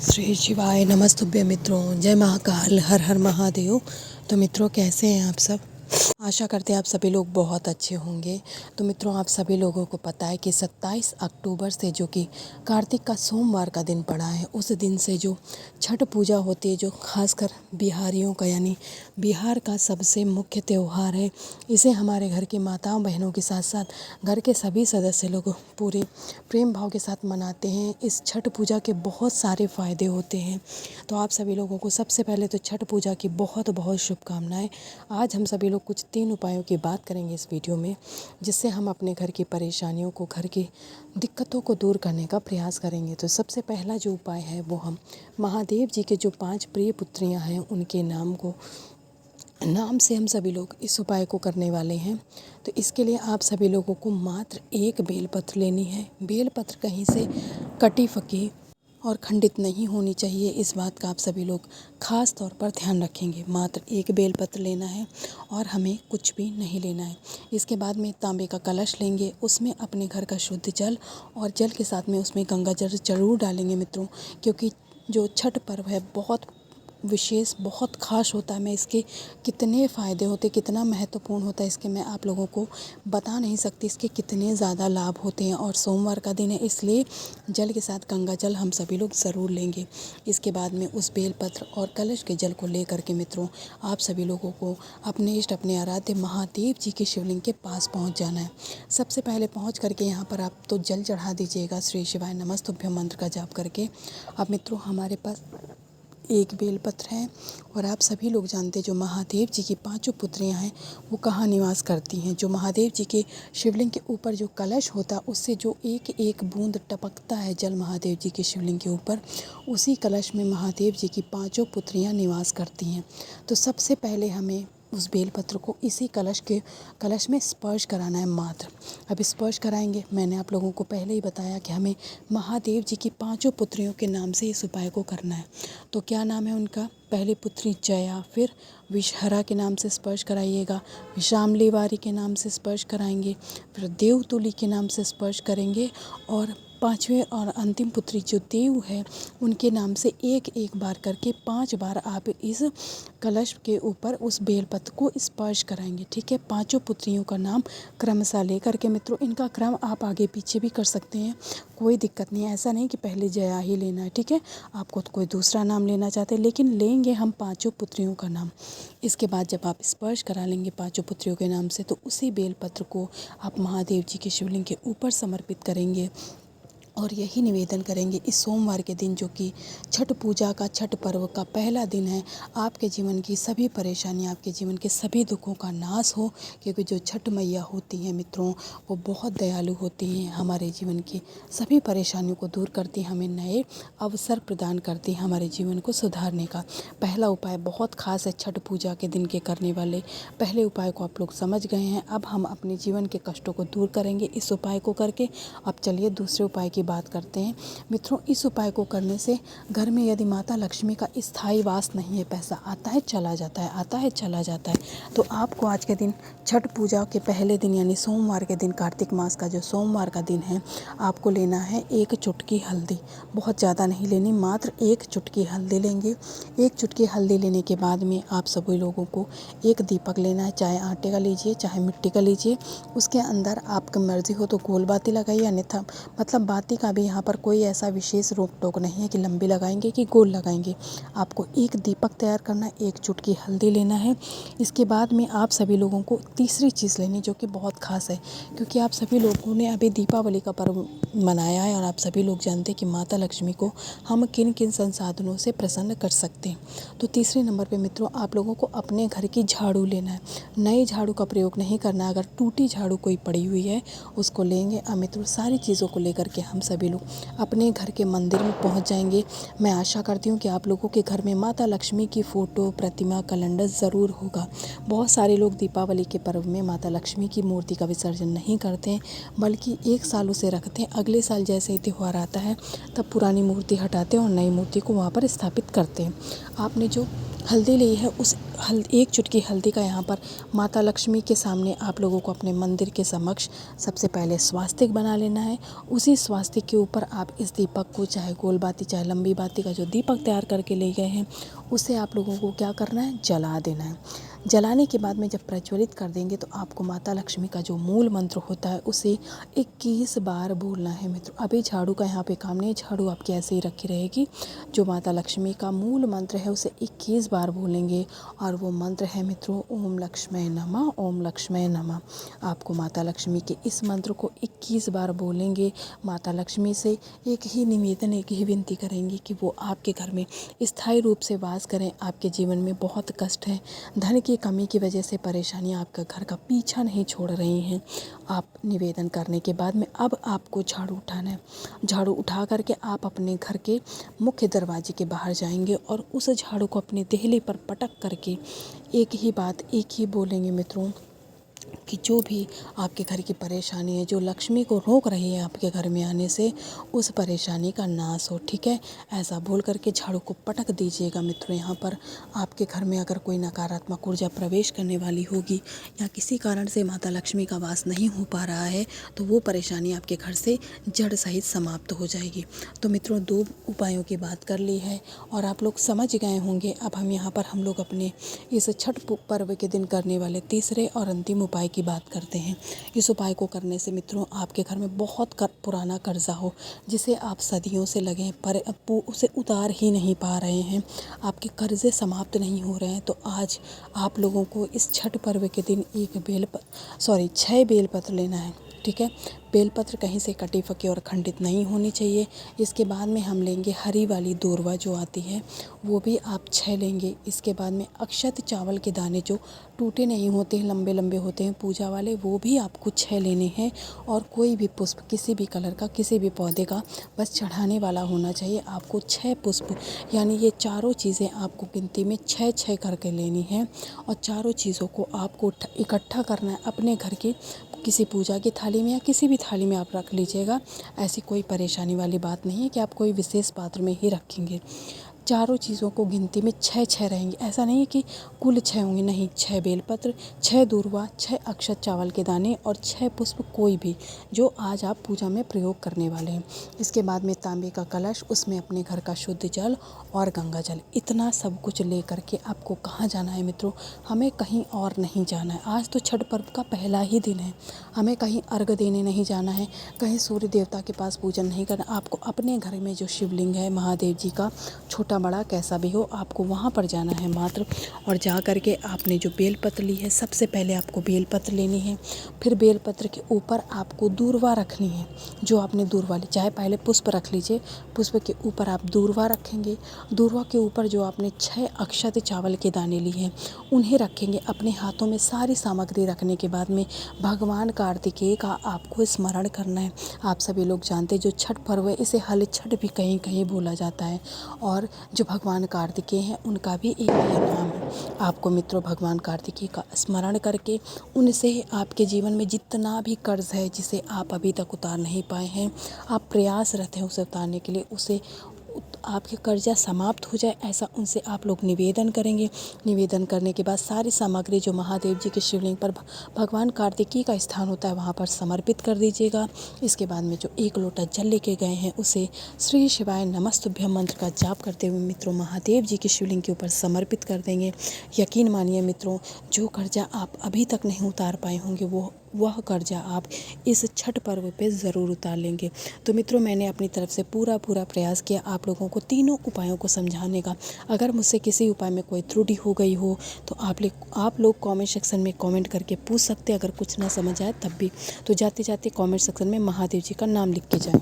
श्री शिवाय नमस्तुभ्य मित्रों, जय महाकाल, हर हर महादेव। तो मित्रों, कैसे हैं आप सब? आशा करते हैं आप सभी लोग बहुत अच्छे होंगे। तो मित्रों, आप सभी लोगों को पता है कि 27 अक्टूबर से जो कि कार्तिक का सोमवार का दिन पड़ा है, उस दिन से जो छठ पूजा होती है, जो खासकर बिहारियों का यानी बिहार का सबसे मुख्य त्यौहार है। इसे हमारे घर की माताओं बहनों के साथ साथ घर के सभी सदस्य लोग पूरे प्रेम भाव के साथ मनाते हैं। इस छठ पूजा के बहुत सारे फ़ायदे होते हैं। तो आप सभी लोगों को सबसे पहले तो छठ पूजा की बहुत बहुत शुभकामनाएं। आज हम सभी लोग कुछ 3 उपायों की बात करेंगे इस वीडियो में, जिससे हम अपने घर की परेशानियों को, घर की दिक्कतों को दूर करने का प्रयास करेंगे। तो सबसे पहला जो उपाय है वो हम महादेव जी के जो 5 प्रिय पुत्रियां हैं उनके नाम से हम सभी लोग इस उपाय को करने वाले हैं। तो इसके लिए आप सभी लोगों को मात्र एक बेलपत्र लेनी है। बेलपत्र कहीं से कटी फकी और खंडित नहीं होनी चाहिए, इस बात का आप सभी लोग खास तौर पर ध्यान रखेंगे। मात्र एक बेलपत्र लेना है और हमें कुछ भी नहीं लेना है। इसके बाद में तांबे का कलश लेंगे, उसमें अपने घर का शुद्ध जल और जल के साथ में उसमें गंगा जल जरूर डालेंगे मित्रों, क्योंकि जो छठ पर्व है बहुत विशेष, बहुत खास होता है। मैं इसके कितने फ़ायदे होते, कितना महत्वपूर्ण होता है, इसके मैं आप लोगों को बता नहीं सकती। इसके कितने ज़्यादा लाभ होते हैं। और सोमवार का दिन है, इसलिए जल के साथ गंगा जल हम सभी लोग ज़रूर लेंगे। इसके बाद में उस बेलपत्र और कलश के जल को ले करके मित्रों, आप सभी लोगों को अपने इष्ट, अपने आराध्य महादेव जी के शिवलिंग के पास पहुँच जाना है। सबसे पहले पहुँच करके यहाँ पर आप तो जल चढ़ा दीजिएगा, श्री शिवाय नमस्तुभ्यं मंत्र का जाप करके। अब मित्रों, हमारे पास एक बेलपत्र है और आप सभी लोग जानते हैं जो महादेव जी की 5 पुत्रियां हैं वो कहाँ निवास करती हैं। जो महादेव जी के शिवलिंग के ऊपर जो कलश होता है, उससे जो एक एक बूंद टपकता है जल महादेव जी के शिवलिंग के ऊपर, उसी कलश में महादेव जी की 5 पुत्रियां निवास करती हैं। तो सबसे पहले हमें उस बेलपत्र को इसी कलश में स्पर्श कराना है मात्र। अब स्पर्श कराएंगे, मैंने आप लोगों को पहले ही बताया कि हमें महादेव जी की 5 पुत्रियों के नाम से इस उपाय को करना है। तो क्या नाम है उनका? पहली पुत्री जया, फिर विषहरा के नाम से स्पर्श कराइएगा, विशामली वारी के नाम से स्पर्श कराएंगे, फिर देवतुली के नाम से स्पर्श करेंगे, और 5वें और अंतिम पुत्री जो देव है उनके नाम से एक एक बार करके 5 बार आप इस कलश के ऊपर उस बेलपत्र को स्पर्श कराएंगे। ठीक है, 5 पुत्रियों का नाम क्रमशः ले करके मित्रों, इनका क्रम आप आगे पीछे भी कर सकते हैं, कोई दिक्कत नहीं है। ऐसा नहीं कि पहले जया ही लेना है। ठीक है, आपको तो कोई दूसरा नाम लेना चाहते हैं, लेकिन लेंगे हम 5 पुत्रियों का नाम। इसके बाद जब आप स्पर्श करा लेंगे 5 पुत्रियों के नाम से, तो उसी बेलपत्र को आप महादेव जी के शिवलिंग के ऊपर समर्पित करेंगे और यही निवेदन करेंगे इस सोमवार के दिन, जो कि छठ पूजा का, छठ पर्व का पहला दिन है। आपके जीवन की सभी परेशानियां, आपके जीवन के सभी दुखों का नाश हो, क्योंकि जो छठ मैया होती हैं मित्रों, वो बहुत दयालु होती हैं। हमारे जीवन की सभी परेशानियों को दूर करती हैं, हमें नए अवसर प्रदान करती हैं हमारे जीवन को सुधारने का। पहला उपाय बहुत खास है, छठ पूजा के दिन के करने वाले पहले उपाय को आप लोग समझ गए हैं। अब हम अपने जीवन के कष्टों को दूर करेंगे इस उपाय को करके। अब चलिए दूसरे उपाय की बात करते हैं मित्रों। इस उपाय को करने से घर में यदि माता लक्ष्मी का स्थायी वास नहीं है, पैसा आता है चला जाता है, आता है चला जाता है, तो आपको आज के दिन, छठ पूजा के पहले दिन यानी सोमवार के दिन, कार्तिक मास का जो सोमवार का दिन है, आपको लेना है 1 चुटकी हल्दी। बहुत ज़्यादा नहीं लेनी, मात्र 1 चुटकी हल्दी लेंगे। 1 चुटकी हल्दी लेने के बाद में आप सभी लोगों को एक दीपक लेना है, चाहे आटे का लीजिए चाहे मिट्टी का लीजिए। उसके अंदर आपकी मर्जी हो तो गोल बाती लगाइए, अन्यथा मतलब बाती का भी यहाँ पर कोई ऐसा विशेष रोक टोक नहीं है कि लंबी लगाएंगे कि गोल लगाएंगे। आपको एक दीपक तैयार करना है, 1 चुटकी हल्दी लेना है। इसके बाद में आप सभी लोगों को तीसरी चीज़ लेनी, जो कि बहुत खास है, क्योंकि आप सभी लोगों ने अभी दीपावली का पर्व मनाया है और आप सभी लोग जानते हैं कि माता लक्ष्मी को हम किन किन संसाधनों से प्रसन्न कर सकते हैं। तो तीसरे नंबर पर मित्रों, आप लोगों को अपने घर की झाड़ू लेना है। नए झाड़ू का प्रयोग नहीं करना, अगर टूटी झाड़ू कोई पड़ी हुई है उसको लेंगे। मित्रों, सारी चीज़ों को लेकर के हम सभी लोग अपने घर के मंदिर में पहुंच जाएंगे। मैं आशा करती हूं कि आप लोगों के घर में माता लक्ष्मी की फ़ोटो, प्रतिमा, कैलेंडर ज़रूर होगा। बहुत सारे लोग दीपावली के पर्व में माता लक्ष्मी की मूर्ति का विसर्जन नहीं करते हैं, बल्कि 1 साल उसे रखते हैं। अगले साल जैसे ही त्यौहार आता है तब पुरानी मूर्ति हटाते हैं और नई मूर्ति को वहाँ पर स्थापित करते हैं। आपने जो हल्दी ली है उस एक चुटकी हल्दी का यहाँ पर माता लक्ष्मी के सामने आप लोगों को अपने मंदिर के समक्ष सबसे पहले स्वास्तिक बना लेना है। उसी स्वास्तिक के ऊपर आप इस दीपक को, चाहे गोल बाती चाहे लंबी बाती का जो दीपक तैयार करके ले गए हैं, उसे आप लोगों को क्या करना है, जला देना है। जलाने के बाद में जब प्रज्वलित कर देंगे तो आपको माता लक्ष्मी का जो मूल मंत्र होता है उसे 21 बार बोलना है मित्रों। अभी झाड़ू का यहाँ पे काम नहीं है, झाड़ू आपकी ऐसे ही रखी रहेगी। जो माता लक्ष्मी का मूल मंत्र है उसे 21 बार बोलेंगे और वो मंत्र है मित्रों, ओम लक्ष्मी नमः, ओम लक्ष्मी नमः। आपको माता लक्ष्मी के इस मंत्र को 21 बार बोलेंगे। माता लक्ष्मी से एक ही निवेदन, एक ही विनती करेंगे कि वो आपके घर में स्थायी रूप से वास करें। आपके जीवन में बहुत कष्ट है, धन की कमी की वजह से परेशानियां आपका घर का पीछा नहीं छोड़ रही हैं। आप निवेदन करने के बाद में अब आपको झाड़ू उठाना है। झाड़ू उठा करके आप अपने घर के मुख्य दरवाजे के बाहर जाएंगे और उस झाड़ू को अपने देहले पर पटक करके एक ही बात, एक ही बोलेंगे मित्रों कि जो भी आपके घर की परेशानी है, जो लक्ष्मी को रोक रही है आपके घर में आने से, उस परेशानी का नाश हो। ठीक है, ऐसा बोल करके झाड़ू को पटक दीजिएगा मित्रों। यहाँ पर आपके घर में अगर कोई नकारात्मक ऊर्जा प्रवेश करने वाली होगी या किसी कारण से माता लक्ष्मी का वास नहीं हो पा रहा है तो वो परेशानी आपके घर से जड़ सहित समाप्त हो जाएगी। तो मित्रों, 2 उपायों की बात कर ली है और आप लोग समझ गए होंगे। अब हम लोग अपने इस छठ पर्व के दिन करने वाले तीसरे और अंतिम उपाय की बात करते हैं। इस उपाय को करने से मित्रों आपके घर में बहुत पुराना कर्जा हो, जिसे आप सदियों से लगे पर उसे उतार ही नहीं पा रहे हैं, आपके कर्जे समाप्त नहीं हो रहे हैं, तो आज आप लोगों को इस छठ पर्व के दिन 6 बेलपत्र लेना है। ठीक है, बेलपत्र कहीं से कटी फकी और खंडित नहीं होनी चाहिए। इसके बाद में हम लेंगे हरी वाली दूर्वा जो आती है, वो भी आप 6 लेंगे। इसके बाद में अक्षत चावल के दाने जो टूटे नहीं होते हैं, लंबे लंबे होते हैं पूजा वाले, वो भी आपको 6 लेने हैं। और कोई भी पुष्प किसी भी कलर का, किसी भी पौधे का, बस चढ़ाने वाला होना चाहिए। आपको 6 पुष्प, यानी ये चारों चीज़ें आपको गिनती में 6-6 करके लेनी है और चारों चीज़ों को आपको इकट्ठा करना है अपने घर की किसी पूजा की थाली में या किसी भी थाली में आप रख लीजिएगा। ऐसी कोई परेशानी वाली बात नहीं है कि आप कोई विशेष पात्र में ही रखेंगे। चारों चीज़ों को गिनती में 6-6 रहेंगे। ऐसा नहीं है कि कुल 6 होंगे, नहीं, 6 बेलपत्र, 6 दूर्वा, 6 अक्षत चावल के दाने और 6 पुष्प कोई भी जो आज आप पूजा में प्रयोग करने वाले हैं। इसके बाद में तांबे का कलश, उसमें अपने घर का शुद्ध जल और गंगा जल, इतना सब कुछ ले करके आपको कहाँ जाना है मित्रों? हमें कहीं और नहीं जाना है। आज तो छठ पर्व का पहला ही दिन है, हमें कहीं अर्घ देने नहीं जाना है, कहीं सूर्य देवता के पास पूजन नहीं करना। आपको अपने घर में जो शिवलिंग है महादेव जी का, छोटा बड़ा कैसा भी हो, आपको वहाँ पर जाना है मात्र। और जा करके आपने जो बेलपत्र ली है, सबसे पहले आपको बेलपत्र लेनी है। फिर बेलपत्र के ऊपर आपको दूर्वा रखनी है। जो आपने दूर्वा ली, चाहे पहले पुष्प रख लीजिए, पुष्प के ऊपर आप दूर्वा रखेंगे। दूर्वा के ऊपर जो आपने 6 अक्षत चावल के दाने लिए हैं उन्हें रखेंगे। अपने हाथों में सारी सामग्री रखने के बाद में भगवान कार्तिकेय का आपको स्मरण करना है। आप सभी लोग जानते हैं जो छठ पर्व है, इसे हल छठ भी कहीं कहीं बोला जाता है। और जो भगवान कार्तिकेय हैं उनका भी एक ही नाम है। आपको मित्रों भगवान कार्तिकेय का स्मरण करके उनसे आपके जीवन में जितना भी कर्ज है जिसे आप अभी तक उतार नहीं पाए हैं, आप प्रयासरत हैं उसे उतारने के लिए, उसे आपके कर्जा समाप्त हो जाए, ऐसा उनसे आप लोग निवेदन करेंगे। निवेदन करने के बाद सारी सामग्री जो महादेव जी के शिवलिंग पर भगवान कार्तिकेय का स्थान होता है वहाँ पर समर्पित कर दीजिएगा। इसके बाद में जो 1 लोटा जल लेके गए हैं उसे श्री शिवाय नमस्तुभ्यम मंत्र का जाप करते हुए मित्रों महादेव जी के शिवलिंग के ऊपर समर्पित कर देंगे। यकीन मानिए मित्रों, जो कर्जा आप अभी तक नहीं उतार पाए होंगे वह कर्जा आप इस छठ पर्व पे ज़रूर उतार लेंगे। तो मित्रों, मैंने अपनी तरफ से पूरा प्रयास किया आप लोगों को तीनों उपायों को समझाने का। अगर मुझसे किसी उपाय में कोई त्रुटि हो गई हो तो आप लोग कमेंट सेक्शन में कमेंट करके पूछ सकते हैं। अगर कुछ ना समझ आए तब भी, तो जाते जाते कमेंट सेक्शन में महादेव जी का नाम लिख के जाएं।